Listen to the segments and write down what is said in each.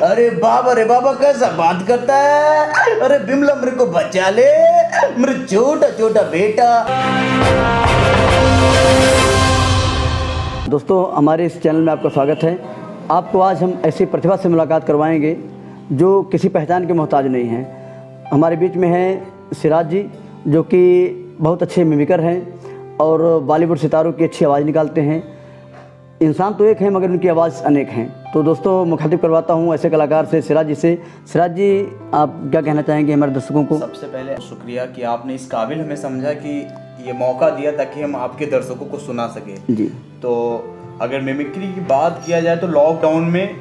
अरे बाबा कैसा बात करता है। अरे बिमला मेरे को बचा ले, मेरा छोटा छोटा बेटा। दोस्तों हमारे इस चैनल में आपका स्वागत है। आपको आज हम ऐसी प्रतिभा से मुलाकात करवाएंगे जो किसी पहचान के मोहताज नहीं हैं। हमारे बीच में हैं सिराज जी, जो कि बहुत अच्छे मिमिकर हैं और बॉलीवुड सितारों की अच्छी आवाज़ निकालते हैं। इंसान तो एक है मगर उनकी आवाज़ अनेक हैं। तो दोस्तों मुखातिब करवाता हूँ ऐसे कलाकार से सिराज जी से। सिराज जी, आप क्या कहना चाहेंगे हमारे दर्शकों को? सबसे पहले शुक्रिया कि आपने इस काबिल हमें समझा कि ये मौका दिया ताकि हम आपके दर्शकों को सुना सके जी। तो अगर मिमिक्री की बात किया जाए तो लॉकडाउन में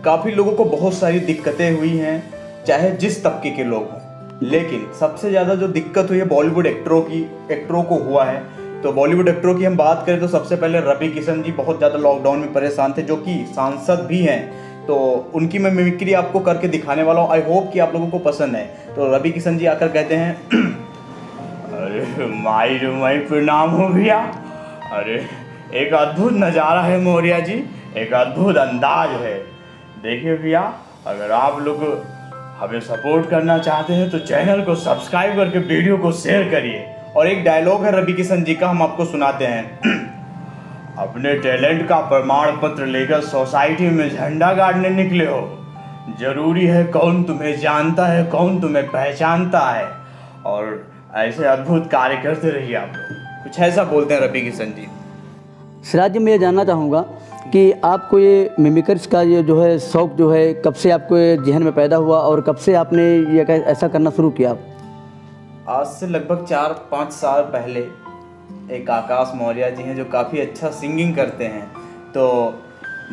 काफ़ी लोगों को बहुत सारी दिक्कतें हुई हैं, चाहे जिस तबके के लोग हों। लेकिन सबसे ज़्यादा जो दिक्कत हुई है बॉलीवुड एक्टरों को हुआ है। तो बॉलीवुड एक्टरों की हम बात करें तो सबसे पहले रवि किशन जी बहुत ज़्यादा लॉकडाउन में परेशान थे, जो कि सांसद भी हैं। तो उनकी मैं मिमिक्री आपको करके दिखाने वाला हूँ। आई होप कि आप लोगों को पसंद है। तो रवि किशन जी आकर कहते हैं अरे माई प्रणाम हो भैया। अरे एक अद्भुत नज़ारा है मौर्या जी, एक अद्भुत अंदाज है। देखिए भैया, अगर आप लोग हमें सपोर्ट करना चाहते हैं तो चैनल को सब्सक्राइब करके वीडियो को शेयर करिए। और एक डायलॉग है रवि किशन जी का, हम आपको सुनाते हैं। अपने टैलेंट का प्रमाण पत्र लेकर सोसाइटी में झंडा गाड़ने निकले हो। जरूरी है कौन तुम्हें जानता है, कौन तुम्हें पहचानता है। और ऐसे अद्भुत कार्य करते रहिए आप लोग। कुछ ऐसा बोलते हैं रवि किशन जी। सिराज जी, मैं ये जानना चाहूँगा कि आपको ये मिमिक्री का ये जो है शौक़ जो है कब से आपको जहन में पैदा हुआ और कब से आपने ये ऐसा करना शुरू किया? आज से लगभग 4-5 साल पहले एक आकाश मौर्या जी हैं जो काफ़ी अच्छा सिंगिंग करते हैं। तो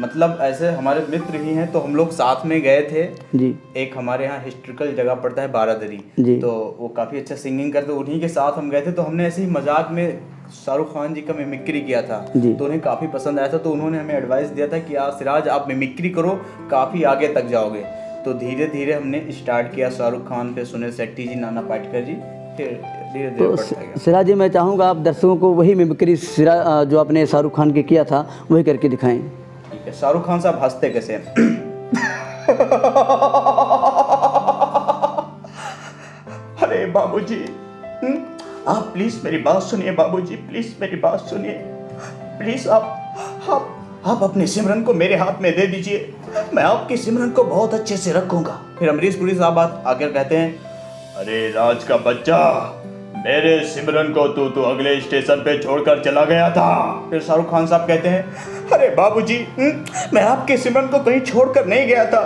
मतलब ऐसे हमारे मित्र ही हैं, तो हम लोग साथ में गए थे जी। एक हमारे यहाँ हिस्ट्रिकल जगह पड़ता है बारादरी जी। तो वो काफ़ी अच्छा सिंगिंग करते, उन्हीं के साथ हम गए थे। तो हमने ऐसे ही मजाक में शाहरुख खान जी का मिमिक्री किया था। तो उन्हें काफ़ी पसंद आया था। तो उन्होंने हमें एडवाइस दिया था कि यार सिराज आप मिमिक्री करो, काफ़ी आगे तक जाओगे। तो धीरे धीरे हमने स्टार्ट किया शाहरुख खान पे सुनील शेट्टी जी, नाना पाटेकर जी, फिर धीरे धीरे बढ़ता गया। सिराज जी, मैं चाहूँगा आप दर्शकों को वही मिमिक्री जो आपने शाहरुख खान के किया था वही करके दिखाएं। ठीक है। शाहरुख खान साहब हंसते कैसे हैं? अरे बाबूजी, आप प्लीज मेरी बात सुनिए। बाबूजी प्लीज मेरी बात सुनिए। प्लीज आप अपने सिमरन को मेरे हाथ में दे दीजिए, मैं आपकी सिमरन को बहुत अच्छे से रखूंगा। फिर अमरीश पुरी साहब आकर कहते हैं, अरे राज का बच्चा, मेरे सिमरन को तू अगले स्टेशन पे छोड़कर चला गया था। फिर शाहरुख खान साहब कहते हैं, अरे बाबूजी, मैं आपके सिमरन को कहीं छोड़कर नहीं गया था।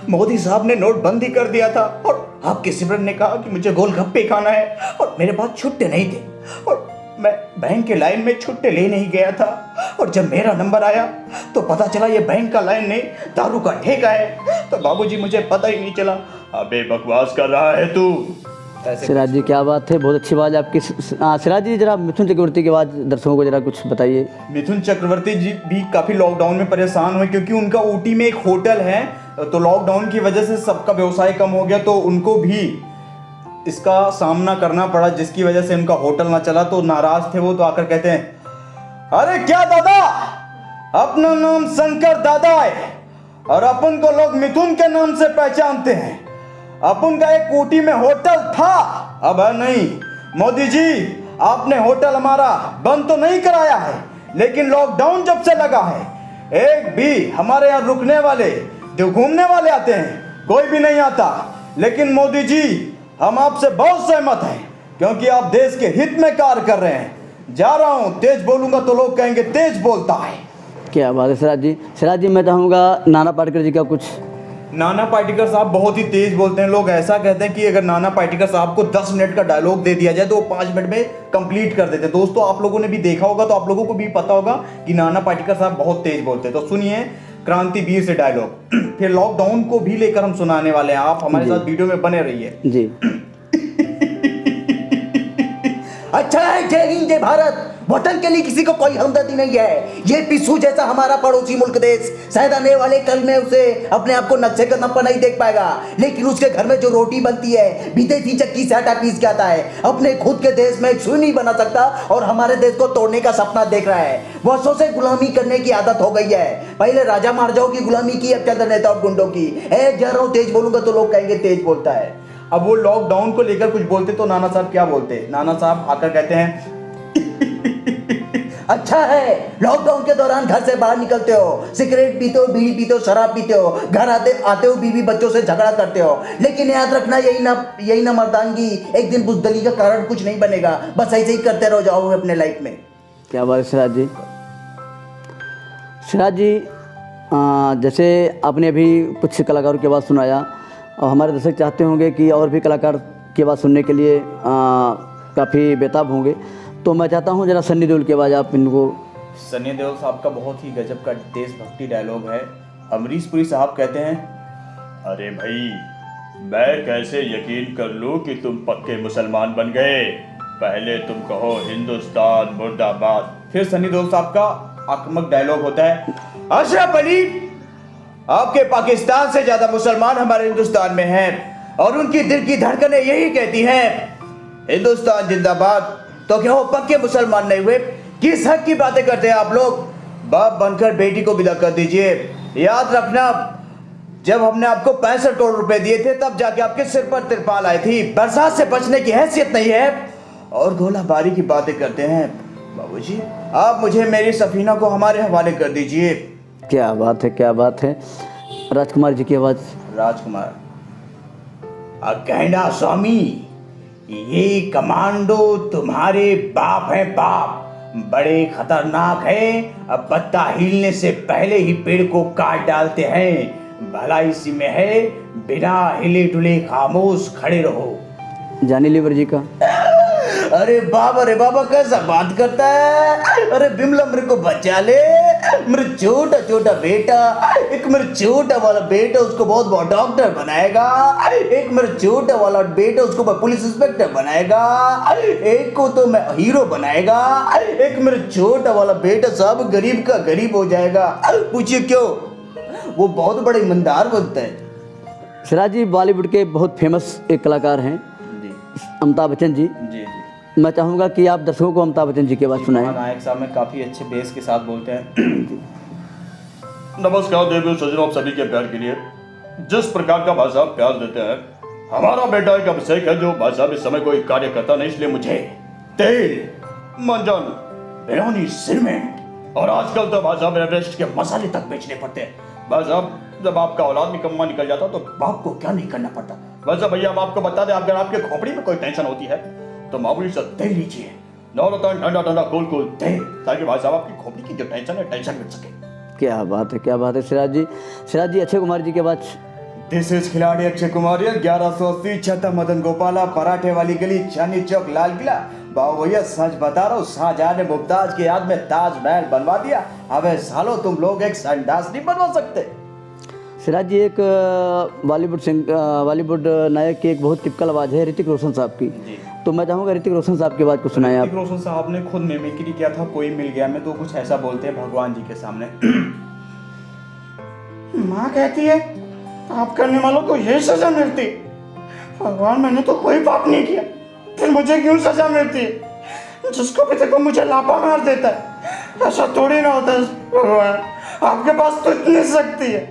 मोदी साहब ने नोटबंदी कर दिया था और आपके सिमरन ने कहा कि मुझे गोलगप्पे खाना है और मेरे पास छुट्टे नहीं थे और मैं बैंक के लाइन में छुट्टे ले नहीं गया था। और जब मेरा नंबर आया तो पता चला ये बैंक का लाइन नहीं, दारू का ठेका है। तो बाबूजी मुझे पता ही नहीं चला। अबे बकवास कर रहा है तू। सिराज जी, क्या बात है, बहुत अच्छी आवाज़ आपकी। सिराज जी, जरा मिथुन चक्रवर्ती की आवाज़ दर्शकों को जरा कुछ बताइए। मिथुन चक्रवर्ती जी भी काफ़ी लॉकडाउन में परेशान हुए क्योंकि उनका ऊटी में एक होटल है। तो लॉकडाउन की वजह से सबका व्यवसाय कम हो गया, तो उनको भी इसका सामना करना पड़ा, जिसकी वजह से उनका होटल ना चला। तो नाराज थे वो, तो आकर कहते हैं, अरे क्या दादा, अपना नाम शंकर दादा है और अपन को लोग मिथुन के नाम से पहचानते हैं। अपन का एक ऊटी में होटल था, अब है नहीं। मोदी जी, आपने होटल हमारा बंद तो नहीं कराया है, लेकिन लॉकडाउन जब से लगा है एक भी हमारे यहाँ रुकने वाले जो घूमने वाले आते हैं कोई भी नहीं आता। लेकिन मोदी जी, हम आपसे बहुत सहमत हैं क्योंकि आप देश के हित में कार्य कर रहे हैं। जा रहा हूँ, तेज बोलूंगा तो लोग कहेंगे तेज बोलता है। क्या बात है सिराज जी। सिराज जी, मैं चाहूँगा नाना पाटेकर जी का कुछ। नाना पाटेकर साहब बहुत ही तेज बोलते हैं। लोग ऐसा कहते हैं कि अगर नाना पाटेकर साहब को 10 मिनट का डायलॉग दे दिया जाए तो वो 5 मिनट में कंप्लीट कर देते हैं। दोस्तों आप लोगों ने भी देखा होगा, तो आप लोगों को भी पता होगा कि नाना पाटेकर साहब बहुत तेज बोलते हैं। तो सुनिए क्रांतिवीर से डायलॉग। फिर लॉकडाउन को भी लेकर हम सुनाने वाले हैं, आप हमारे साथ वीडियो में बने रहिए जी। अच्छा है, जय हिंद जय भारत। वतन के लिए किसी को कोई हमदर्दी नहीं है। ये पिस्सू जैसा हमारा पड़ोसी मुल्क देश शायद आने वाले कल में उसे अपने आप को नक्शे कदम पर नहीं देख पाएगा, लेकिन उसके घर में जो रोटी बनती है विदेशी चक्की से आटा पीस के आता है। अपने खुद के देश में एक सुई नहीं बना सकता और हमारे देश को तोड़ने का सपना देख रहा है। वर्षों से गुलामी करने की आदत हो गई है। पहले राजा महाराजाओं की गुलामी की, अब चंद्र नेता और गुंडों की। जा रहा हूं, तेज बोलूंगा तो लोग कहेंगे तेज बोलता है। अब वो लॉकडाउन को लेकर कुछ बोलते तो नाना साहब क्या बोलते? नाना साहब आकर कहते हैं अच्छा है, लॉकडाउन के दौरान घर से बाहर निकलते हो, सिगरेट पीते हो, बीड़ी पीते हो, शराब पीते हो, घर आते हो बीवी बच्चों से झगड़ा करते हो, लेकिन याद रखना यही ना मर्दानगी एक दिन बुजदली का कारण कुछ नहीं बनेगा। बस ऐसे ही करते रहो जाओगे अपने लाइफ में। क्या बात है सिराज जी। सिराज जी, जैसे आपने अभी कुछ कलाकारों की आवाज़ सुनाया और हमारे दर्शक चाहते होंगे कि और भी कलाकार की आवाज़ सुनने के लिए काफ़ी बेताब होंगे, तो मैं चाहता हूं जरा सन्नी देओल की आवाज़ आप इनको। सन्नी देओल साहब का बहुत ही गजब का देशभक्ति डायलॉग है। अमरीश पुरी साहब कहते हैं, अरे भाई, मैं कैसे यकीन कर लूं कि तुम पक्के मुसलमान बन गए? पहले तुम कहो हिंदुस्तान मुर्दाबाद। फिर सन्नी देओल साहब का आक्रामक डायलॉग होता है, अशरफ अली, आपके पाकिस्तान से ज्यादा मुसलमान हमारे हिंदुस्तान में हैं और उनकी दिल की धड़कनें यही कहती हैं हिंदुस्तान जिंदाबाद। तो क्या वो पक्के मुसलमान नहीं हुए? किस हक की बातें करते हैं आप लोग? बाप बनकर बेटी को विदा कर दीजिए। याद रखना, जब हमने आपको 65 करोड़ रुपए दिए थे तब जाके आपके सिर पर तिरपाल आई थी। बरसात से बचने की हैसियत नहीं है और गोलाबारी की बातें करते हैं। बाबूजी, आप मुझे मेरी सफीना को हमारे हवाले कर दीजिए। क्या बात है, क्या बात है। राजकुमार जी की आवाज़। राजकुमार, कहना स्वामी, ये कमांडो तुम्हारे बाप है, बाप बड़े खतरनाक हैं। अब पत्ता हिलने से पहले ही पेड़ को काट डालते हैं। भला इसी में है, बिना हिले डुले खामोश खड़े रहो। जानी लीवर जी का। अरे बाबा कैसा बात करता है। अरे बिमला मेरे को बचा ले, मेरा छोटा छोटा बेटा, एक मेरा छोटा वाला बेटा उसको बहुत बड़ा डॉक्टर बनाएगा, एक मेरा छोटा वाला बेटा उसको पुलिस इंस्पेक्टर बनाएगा, एक को तो मैं हीरो बनाएगा, एक मेरा छोटा वाला बेटा सब गरीब का गरीब हो जाएगा। पूछिए क्यों? वो बहुत बड़े ईमानदार बनता है। सिराज जी बॉलीवुड के बहुत फेमस एक कलाकार हैं अमिताभ बच्चन जी। जी। मैं चाहूँगा कि आप दर्शकों को अमिताभ बच्चन जी की आवाज़ सुनाएं। नायक साहब में काफ़ी अच्छे बेस के साथ बोलते हैं। नमस्कार देवी सज्जनों, आप सभी के प्यार के लिए जिस प्रकार का भाई साहब प्यार देते हैं, हमारा बेटा एक अभिषेक है जो भाई साहब इस समय कोई कार्य करता नहीं, इसलिए मुझे तेल, मंजन, बिरयानी, सीमेंट और आजकल तो भाई साहब एवरेस्ट के मसाले तक बेचने पड़ते हैं। भाई साहब, जब आपका औलाद निकम्मा निकल जाता तो बाप को क्या नहीं करना पड़ता। वैसे भैया हम आपको बता दें, अगर आपके खोपड़ी में कोई टेंशन होती है तो मामूली सा तेल लीजिए, नौरतन ठंडा ठंडा कूल कूल तेल, ताकि भाई साहब आपकी खोपड़ी की जो टेंशन है टेंशन मिट सके। क्या बात है, क्या बात है। सिराज जी, अक्षय कुमार जी की आवाज़। दिस इज खिलाड़ी अक्षय कुमार, 1180 छता मदन गोपाला, पराठे वाली गली, चांदनी चौक, लाल किला। बाबू भैया सच बता रहा हूँ, शाहजहां ने मुमताज की याद में ताजमहल बनवा दिया। अबे सालो, तुम लोग एक संडास नहीं बनवा सकते। सिराज जी, एक बॉलीवुड नायक की एक बहुत टिपिकल आवाज़ है ऋतिक रोशन साहब की। तो मैं चाहूँगा ऋतिक रोशन साहब की आवाज़ को सुनाएं आप। ऋतिक रोशन साहब ने खुद मिमिक्री किया था कोई मिल गया में, तो कुछ ऐसा बोलते हैं भगवान जी के सामने। माँ कहती है पाप करने वालों को यही सजा मिलती। भगवान, मैंने तो कोई पाप नहीं किया, फिर मुझे क्यों सजा मिलती है? जिसको भी देखो मुझे लापा मार देता है। ऐसा थोड़ी ना होता है भगवान, आपके पास तो इतनी शक्ति है,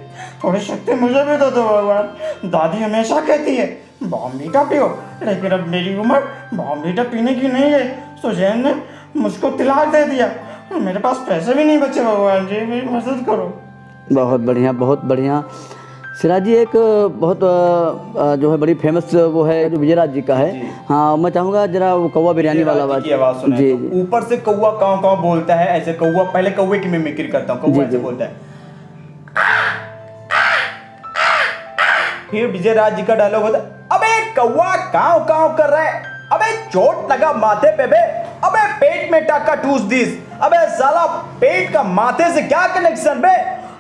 थोड़ी शक्ति मुझे भी दो भगवान। दादी हमेशा कहती है बॉम्बीटा पियो, लेकिन अब मेरी उम्र बॉम्बीटा पीने की नहीं है, तो जैन ने मुझको तिलाक दे दिया। मेरे पास पैसे भी नहीं बचे भगवान जी, मेरी मदद करो। बहुत बढ़िया, बहुत बढ़िया। सिराज जी, एक बहुत जो है बड़ी फेमस वो है जो विजयराज जी का है। हाँ, मैं चाहूँगा जरा वो कौवा बिरयानी वाला आवाज़ सुनाएं। जी तो ऊपर से कौवा काँव काँव बोलता है, ऐसे कौवा, पहले कौवे की मिमिक्री करता हूँ, कौवा ऐसे बोलता है। फिर विजयराज जी का डायलॉग होता है, अबे कौवा काँव काँव कर रहा है, अबे चोट लगा माथे पे बे, अबे पेट में टाका ठूस दिस, अबे साला पेट का माथे से क्या कनेक्शन बे,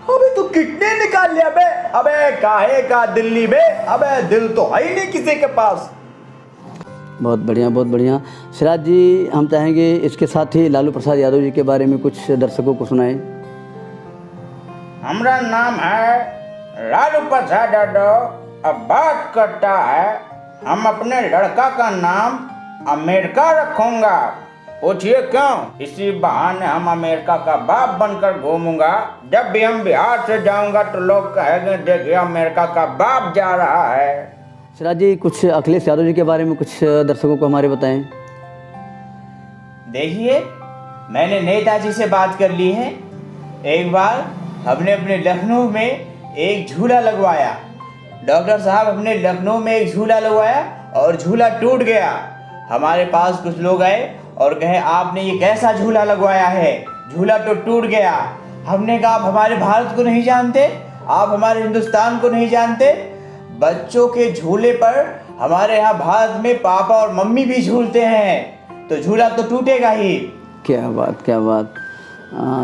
अबे तू कितने निकाल लिया बे, अबे काहे का दिल्ली बे, अबे दिल तो है ही नहीं किसी के पास। बहुत बढ़िया, बहुत बढ़िया। सिराज जी, हम चाहेंगे इसके साथ ही लालू प्रसाद यादव जी के बारे में कुछ दर्शकों को सुनाएं। हमारा नाम है लालू प्रसाद यादव। अब बात करता है, हम अपने लड़का का नाम अमेरिका रखूंगा। पूछिए क्यों? इसी बहाने हम अमेरिका का बाप बनकर घूमूंगा। जब भी हम बिहार से जाऊंगा तो लोग कहेंगे देखिए अमेरिका का बाप जा रहा है। सिराज जी, कुछ अखिलेश यादव जी के बारे में कुछ दर्शकों को हमारे बताएं। देखिए, मैंने नेताजी से बात कर ली है। एक बार हमने अपने लखनऊ में एक झूला लगवाया। डॉक्टर साहब, हमने लखनऊ में एक झूला लगवाया और झूला टूट गया। हमारे पास कुछ लोग आए और कहे आपने ये कैसा झूला लगवाया है, झूला तो टूट गया। हमने कहा आप हमारे भारत को नहीं जानते, आप हमारे हिंदुस्तान को नहीं जानते। बच्चों के झूले पर हमारे यहाँ भारत में पापा और मम्मी भी झूलते हैं, तो झूला तो टूटेगा ही। क्या बात, क्या बात।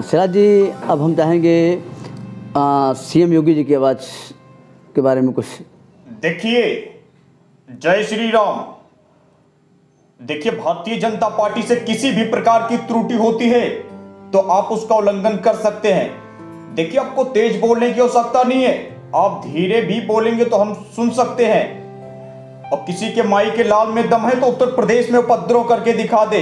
सिराज जी, अब हम चाहेंगे सीएम योगी जी की आवाज़ के बारे में कुछ। देखिए, जय श्री राम। देखिए, भारतीय जनता पार्टी से किसी भी प्रकार की त्रुटि होती है तो आप उसका उल्लंघन कर सकते हैं। देखिए, आपको तेज बोलने की आवश्यकता नहीं है, आप धीरे भी बोलेंगे तो हम सुन सकते हैं। और किसी के माई के लाल में दम है तो उत्तर प्रदेश में उपद्रव करके दिखा दे।